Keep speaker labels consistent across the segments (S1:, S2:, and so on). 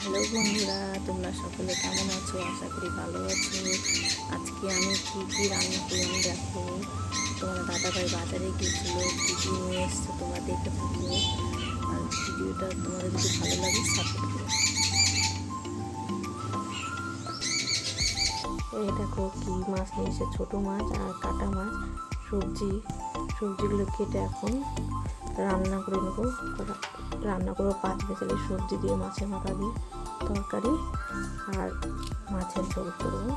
S1: Hello বন্ধুরা, তোমরা সকলে কেমন আছো? আশা করি ভালো আছো। আজকে আমি কী রান্না করলাম দেখো। তোমার দাদাভাই বাজারে গিয়েছিলো, কী নিয়ে এসছে তোমরা দেখে থাকো। আর ভিডিওটা তোমাদের যদি ভালো লাগে সাপোর্ট করো। এই দেখো কী মাছ নিয়ে এসে, ছোটো মাছ আর কাটা মাছ। সবজিগুলো কেটে এখন রান্না করে নেবো। রান্না করবো পাঁচ বেচালি সবজি দিয়ে, মাছের মাথা দিয়ে তরকারি আর মাছের ঝোল করবো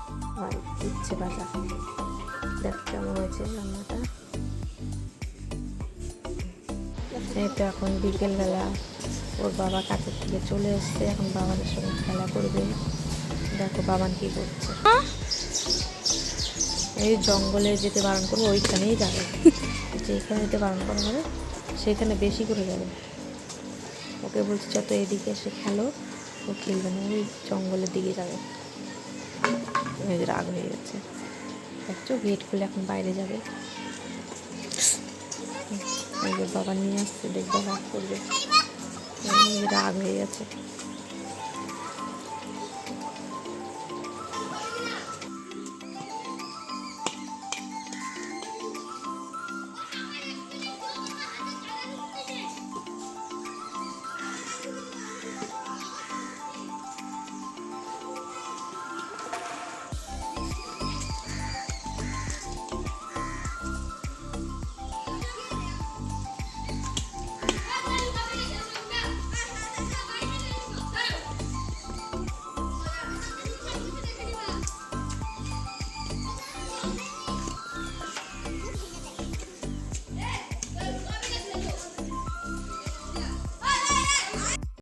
S1: আর উচ্ছে ভাজা। দেখো কেমন হয়েছে রান্নাটা। এই তো এখন বিকেলবেলা ওর বাবা কাছের থেকে চলে এসছে, এখন বাবানের সঙ্গে খেলা করবে। দেখো বাবান কি করছে। এই জঙ্গলে যেতে বারণ করবো, ওইখানেই যাবে। যেখানে যেতে বারণ করা হবে সেখানে বেশি করে যাবে। ওকে বলছি যত এদিকে এসে খেলো, ও খেলবে না, ওই জঙ্গলের দিকে যাবে। রাগ হয়ে গেছে, দেখছো গেট খুলে এখন বাইরে যাবে। বাবা নিয়ে আসছে, দেখবে রাগ করবে, রাগ হয়ে গেছে।